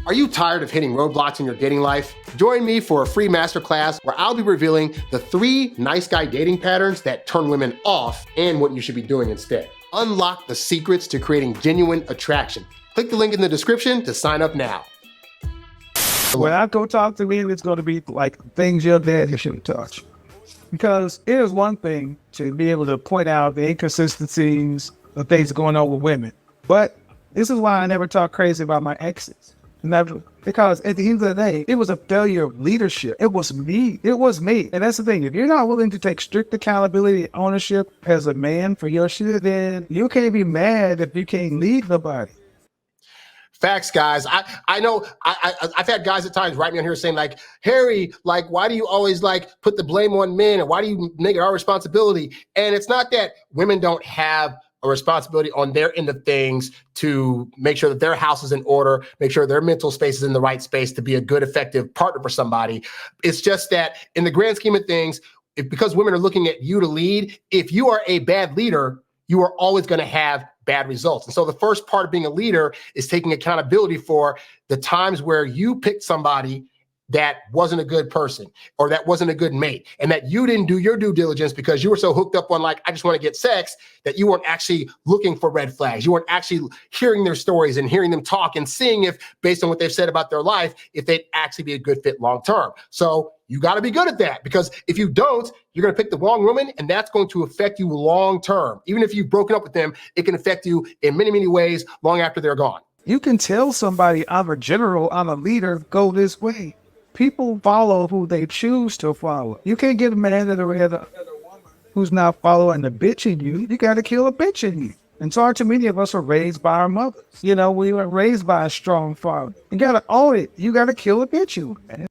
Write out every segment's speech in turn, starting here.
Are you tired of hitting roadblocks in your dating life? Join me for a free masterclass where I'll be revealing the 3 nice guy dating patterns that turn women off and what you should be doing instead. Unlock the secrets to creating genuine attraction. Click the link in the description to sign up now. When I go talk to men, it's going to be like things your dad shouldn't touch. Because it is one thing to be able to point out the inconsistencies of things going on with women. But this is why I never talk crazy about my exes. Never. Because at the end of the day, it was a failure of leadership. It was me. It was me. And that's the thing. If you're not willing to take strict accountability and ownership as a man for your shit, then you can't be mad if you can't lead nobody. Facts, guys. I know I've had guys at times write me on here saying like, Harry, like, why do you always like put the blame on men? And why do you make it our responsibility? And it's not that women don't have a responsibility on their end of things to make sure that their house is in order, make sure their mental space is in the right space to be a good, effective partner for somebody. It's just that in the grand scheme of things, because women are looking at you to lead, if you are a bad leader, you are always going to have bad results. And so the first part of being a leader is taking accountability for the times where you picked somebody that wasn't a good person or that wasn't a good mate, and that you didn't do your due diligence because you were so hooked up on like, I just want to get sex, that you weren't actually looking for red flags. You weren't actually hearing their stories and hearing them talk and seeing if, based on what they've said about their life, if they'd actually be a good fit long-term. So you got to be good at that, because if you don't, you're going to pick the wrong woman, and that's going to affect you long-term. Even if you've broken up with them, it can affect you in many, many ways long after they're gone. You can tell somebody, I'm a general, I'm a leader, go this way. People follow who they choose to follow. You can't get a man that a woman who's not following the bitch in you. You got to kill a bitch in you. And so too many of us were raised by our mothers. You know, we were raised by a strong father. You got to own it. You got to kill a bitch in you, man.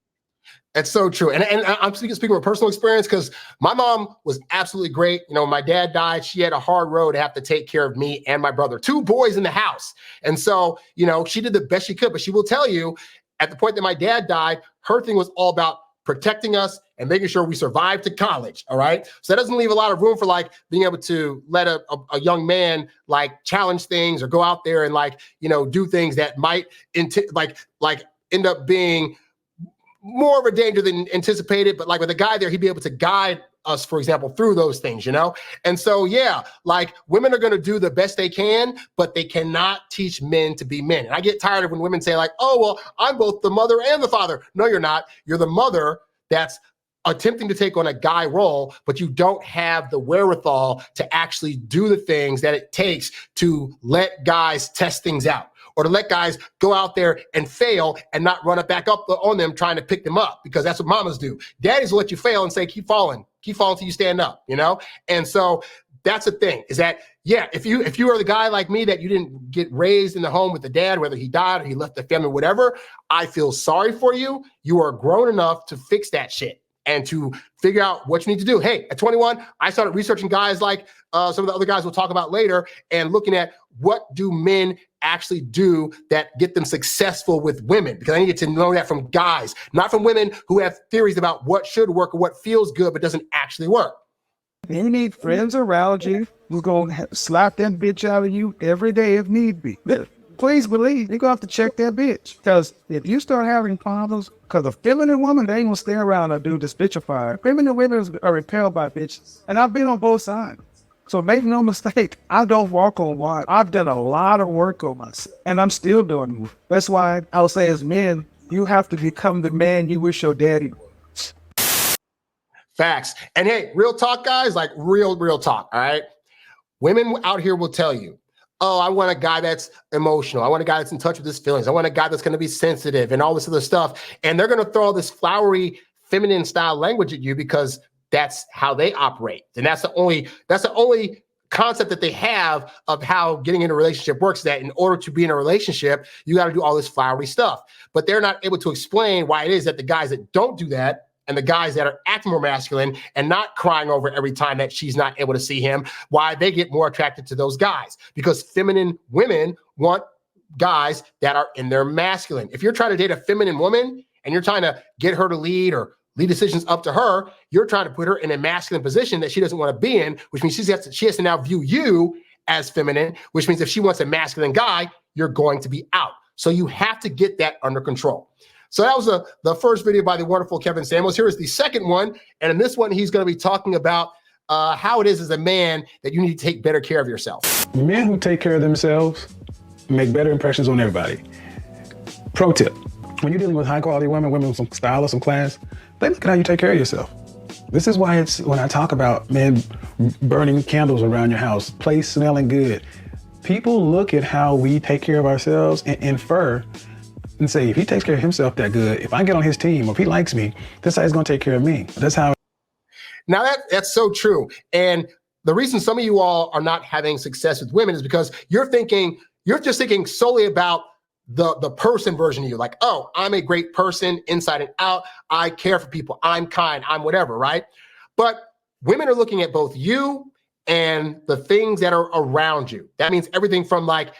That's so true. And I'm speaking from personal experience, because my mom was absolutely great. You know, when my dad died, she had a hard road to have to take care of me and my brother, 2 boys in the house. And so, you know, she did the best she could, but she will tell you, at the point that my dad died, her thing was all about protecting us and making sure we survived to college. All right. So that doesn't leave a lot of room for like being able to let a young man like challenge things or go out there and like, you know, do things that might like end up being more of a danger than anticipated. But like with a guy there, he'd be able to guide us, for example, through those things, you know? And so, yeah, like women are going to do the best they can, but they cannot teach men to be men. And I get tired of when women say like, oh, well, I'm both the mother and the father. No, you're not. You're the mother that's attempting to take on a guy role, but you don't have the wherewithal to actually do the things that it takes to let guys test things out, or to let guys go out there and fail and not run it back up on them trying to pick them up, because that's what mamas do. Daddies will let you fail and say, keep falling till you stand up, you know? And so that's the thing, is that, yeah, if you are the guy like me that you didn't get raised in the home with the dad, whether he died or he left the family, whatever, I feel sorry for you. You are grown enough to fix that shit and to figure out what you need to do. Hey, at 21, I started researching guys like some of the other guys we'll talk about later, and looking at what do men actually do that get them successful with women, because I needed to know that from guys, not from women who have theories about what should work or what feels good but doesn't actually work. You need friends around you who's going to slap that bitch out of you every day if need be. Please believe you're going to have to check that bitch, because if you start having problems, because a feminine woman, they ain't going to stay around and do this bitchifier. Feminine women are repelled by bitches, and I've been on both sides. So make no mistake, I don't walk on water. I've done a lot of work on myself, and I'm still doing it. That's why I would say, as men, you have to become the man you wish your daddy was. Facts. And hey, real talk, guys, like real talk, all right? Women out here will tell you, oh, I want a guy that's emotional. I want a guy that's in touch with his feelings. I want a guy that's going to be sensitive and all this other stuff. And they're going to throw all this flowery, feminine style language at you, because that's how they operate. And that's the only concept that they have of how getting in a relationship works, that in order to be in a relationship, you got to do all this flowery stuff. But they're not able to explain why it is that the guys that don't do that, and the guys that are acting more masculine and not crying over every time that she's not able to see him, why they get more attracted to those guys. Because feminine women want guys that are in their masculine. If you're trying to date a feminine woman and you're trying to get her to lead or lead decisions up to her, you're trying to put her in a masculine position that she doesn't want to be in, which means she has to now view you as feminine, which means if she wants a masculine guy, you're going to be out. So you have to get that under control. So that was the first video by the wonderful Kevin Samuels. Here is the second one. And in this one, he's going to be talking about how it is as a man that you need to take better care of yourself. Men who take care of themselves make better impressions on everybody. Pro tip, when you're dealing with high quality women with some style or some class, they look at how you take care of yourself. This is why it's when I talk about men burning candles around your house, place smelling good. People look at how we take care of ourselves and infer and say, if he takes care of himself that good, if I get on his team or if he likes me, that's how he's going to take care of me. That's how. Now that's so true. And the reason some of you all are not having success with women is because you're just thinking solely about the person version of you. Like, oh, I'm a great person inside and out. I care for people. I'm kind. I'm whatever, right? But women are looking at both you and the things that are around you. That means everything from like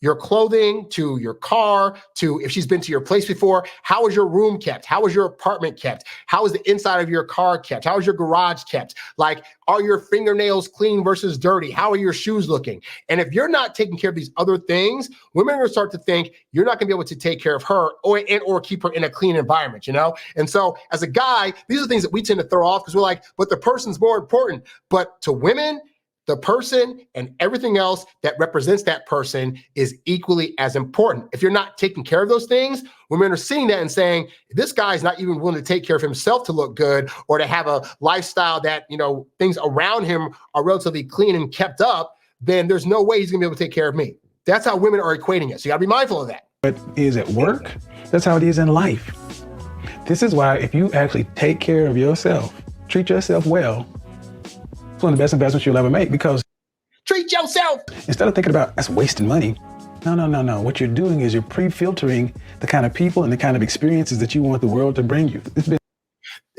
your clothing to your car to if she's been to your place before. How is your room kept? How is your apartment kept? How is the inside of your car kept? How is your garage kept? Like, are your fingernails clean versus dirty? How are your shoes looking? And if you're not taking care of these other things, women are going to start to think you're not going to be able to take care of her or keep her in a clean environment, you know? And so as a guy, these are things that we tend to throw off because we're like, but the person's more important. But to women, the person and everything else that represents that person is equally as important. If you're not taking care of those things, women are seeing that and saying, this guy's not even willing to take care of himself to look good or to have a lifestyle that, you know, things around him are relatively clean and kept up, then there's no way he's gonna be able to take care of me. That's how women are equating it. So you gotta be mindful of that. But is at work, that's how it is in life. This is why if you actually take care of yourself, treat yourself well, one of the best investments you'll ever make, because treat yourself. Instead of thinking about that's wasting money. No. What you're doing is you're pre-filtering the kind of people and the kind of experiences that you want the world to bring you.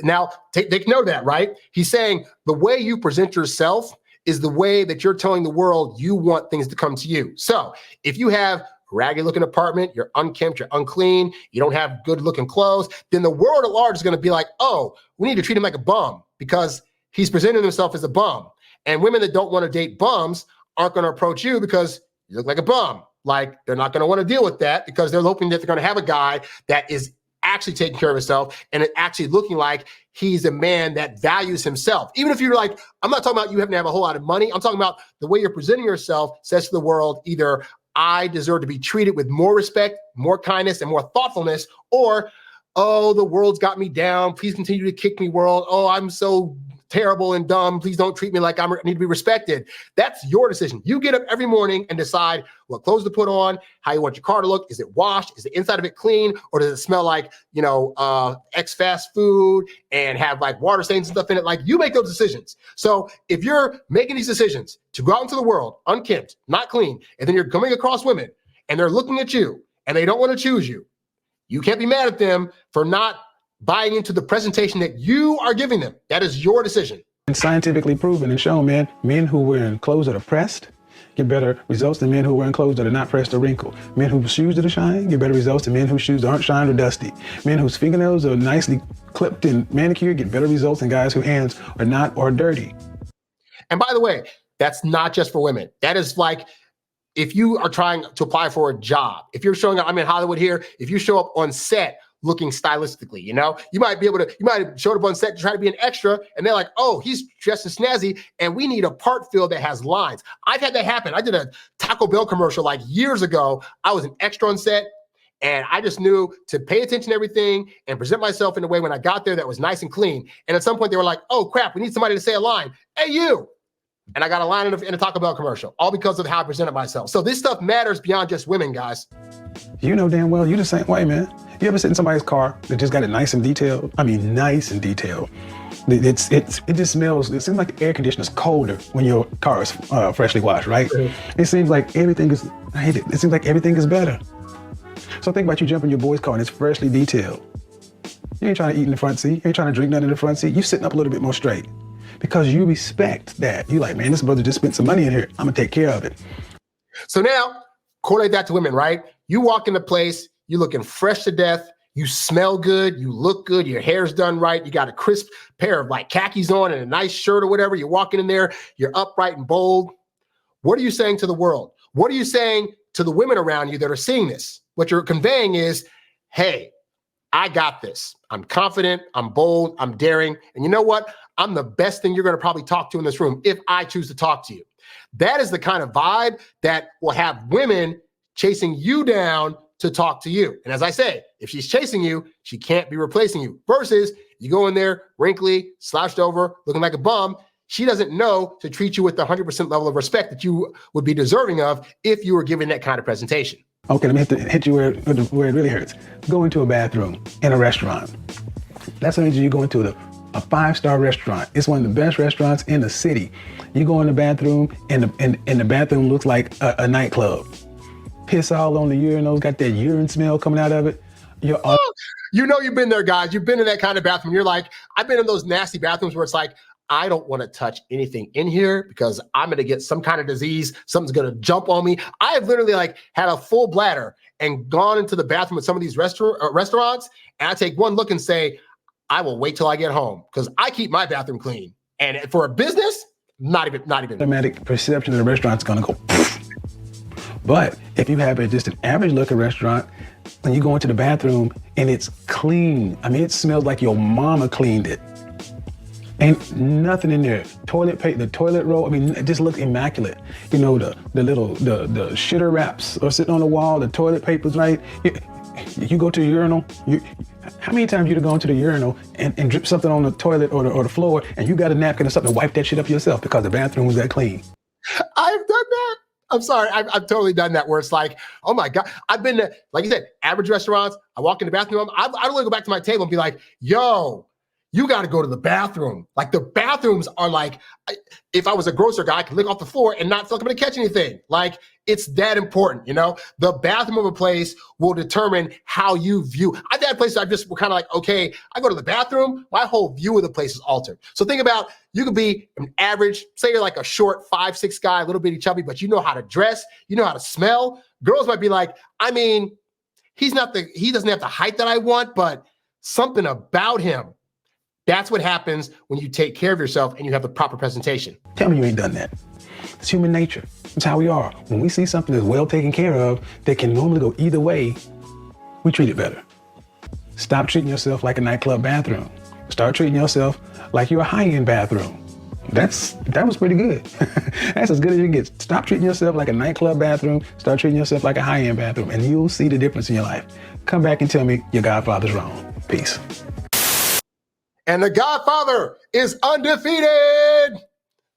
Now, take note of that, right? He's saying the way you present yourself is the way that you're telling the world you want things to come to you. So if you have a raggedy looking apartment, you're unkempt, you're unclean, you don't have good looking clothes, then the world at large is going to be like, oh, we need to treat him like a bum because he's presenting himself as a bum. And women that don't want to date bums aren't going to approach you because you look like a bum. Like, they're not going to want to deal with that because they're hoping that they're going to have a guy that is actually taking care of himself and actually looking like he's a man that values himself. Even if you're like, I'm not talking about you having to have a whole lot of money. I'm talking about the way you're presenting yourself says to the world, either I deserve to be treated with more respect, more kindness, and more thoughtfulness, or, oh, the world's got me down. Please continue to kick me, world. Oh, I'm so terrible and dumb. Please don't treat me like I need to be respected. That's your decision. You get up every morning and decide what clothes to put on, how you want your car to look. Is it washed? Is the inside of it clean? Or does it smell like, ex-fast food and have like water stains and stuff in it? Like, you make those decisions. So if you're making these decisions to go out into the world unkempt, not clean, and then you're coming across women and they're looking at you and they don't want to choose you, you can't be mad at them for not buying into the presentation that you are giving them. That is your decision. It's scientifically proven and shown, man, men who wear clothes that are pressed get better results than men who wear clothes that are not pressed or wrinkled. Men whose shoes that are shiny get better results than men whose shoes aren't shined or dusty. Men whose fingernails are nicely clipped and manicured get better results than guys whose hands are not or dirty. And by the way, that's not just for women. That is like, if you are trying to apply for a job, if you're showing up, I'm in Hollywood here, if you show up on set looking stylistically, you might have showed up on set to try to be an extra and they're like, oh, he's dressed as snazzy and we need a part fill that has lines. I've had that happen. I did a Taco Bell commercial like years ago. I was an extra on set and I just knew to pay attention to everything and present myself in a way when I got there that was nice and clean. And at some point they were like, oh crap, we need somebody to say a line. Hey, you. And I got a line in a Taco Bell commercial, all because of how I presented myself. So this stuff matters beyond just women, guys. You know damn well you're the same way, man. You ever sit in somebody's car that just got it nice and detailed? I mean, nice and detailed. It just smells, it seems like the air conditioner's colder when your car is freshly washed, right? Mm-hmm. It seems like everything is, I hate it. It seems like everything is better. So think about you jumping in your boy's car and it's freshly detailed. You ain't trying to eat in the front seat. You ain't trying to drink nothing in the front seat. You sitting up a little bit more straight because you respect that. You like, man, this brother just spent some money in here. I'm gonna take care of it. So now, correlate that to women, right? You walk in the place, you looking fresh to death, you smell good, you look good, your hair's done right, you got a crisp pair of like khakis on and a nice shirt or whatever, you're walking in there, you're upright and bold. What are you saying to the world? What are you saying to the women around you that are seeing this? what you're conveying is, hey, I got this. I'm confident, I'm bold, I'm daring. And you know what? I'm the best thing you're going to probably talk to in this room if I choose to talk to you. That is the kind of vibe that will have women chasing you down to talk to you. And as I say, if she's chasing you, she can't be replacing you. Versus you go in there wrinkly, slouched over, looking like a bum. She doesn't know to treat you with the 100% level of respect that you would be deserving of if you were given that kind of presentation. Okay, let me hit you where it really hurts. Go into a bathroom in a restaurant. That's what you go into a 5-star restaurant. It's one of the best restaurants in the city. You go in the bathroom and the bathroom looks like a nightclub. Piss all on the urinals, got that urine smell coming out of it. You know you've been there, guys. You've been in that kind of bathroom. You're like, I've been in those nasty bathrooms where it's like, I don't want to touch anything in here because I'm going to get some kind of disease. Something's going to jump on me. I have literally like had a full bladder and gone into the bathroom at some of these restaurants. And I take one look and say, I will wait till I get home because I keep my bathroom clean. And for a business, not even. Automatic perception of the restaurant's going to go. But if you have just an average looking restaurant and you go into the bathroom and it's clean, I mean, it smells like your mama cleaned it. Ain't nothing in there. Toilet paper, the toilet roll, I mean, it just looks immaculate. You know, the shitter wraps are sitting on the wall, the toilet paper's right. You go to the urinal, how many times you've gone to the urinal and drip something on the toilet or the floor and you got a napkin or something to wipe that shit up yourself because the bathroom was that clean? I've done that. I'm sorry. I've totally done that where it's like, oh my God. I've been to, like you said, average restaurants. I walk in the bathroom. I literally go back to my table and be like, yo, you got to go to the bathroom. Like the bathrooms are like, if I was a grocer guy, I could lick off the floor and not feel like I'm going to catch anything. Like it's that important, you know? The bathroom of a place will determine how you view. I've had places I just were kind of like, okay, I go to the bathroom, my whole view of the place is altered. So think about, you could be an average, say you're like a short 5'6" guy, a little bitty chubby, but you know how to dress, you know how to smell. Girls might be like, I mean, he doesn't have the height that I want, but something about him. That's what happens when you take care of yourself and you have the proper presentation. Tell me you ain't done that. It's human nature. It's how we are. When we see something that's well taken care of that can normally go either way, we treat it better. Stop treating yourself like a nightclub bathroom. Start treating yourself like you're a high-end bathroom. That was pretty good. That's as good as you can get. Stop treating yourself like a nightclub bathroom. Start treating yourself like a high-end bathroom, and you'll see the difference in your life. Come back and tell me your Godfather's wrong. Peace. And the Godfather is undefeated.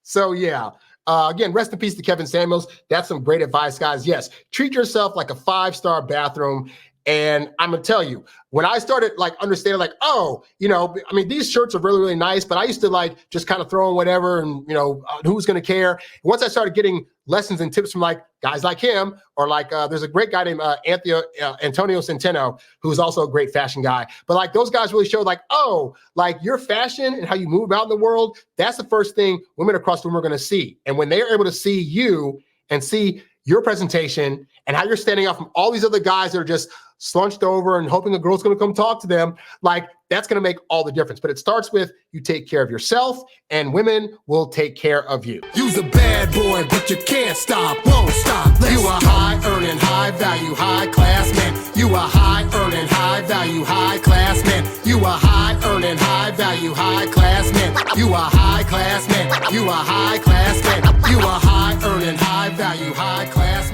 So yeah, again, rest in peace to Kevin Samuels. That's some great advice, guys. Yes, treat yourself like a 5-star bathroom. And I'm gonna tell you, when I started like understanding like, oh, you know, I mean, these shirts are really, really nice, but I used to like just kind of throw in whatever and, you know, who's gonna care? And once I started getting lessons and tips from like guys like him, or like there's a great guy named Antonio Centeno, who's also a great fashion guy. But like those guys really showed like, oh, like your fashion and how you move about in the world, that's the first thing women across the room are gonna see. And when they're able to see you and see your presentation and how you're standing out from all these other guys that are just slunched over and hoping a girl's going to come talk to them, like that's going to make all the difference. But it starts with you take care of yourself and women will take care of you. You's a bad boy, but you can't stop, won't stop. You a high earning, high value, high class man. You a high earning, high value, high class man. You a high earning, high value, high class man. You a high class man. You a high class man. You a high earning, high value, high class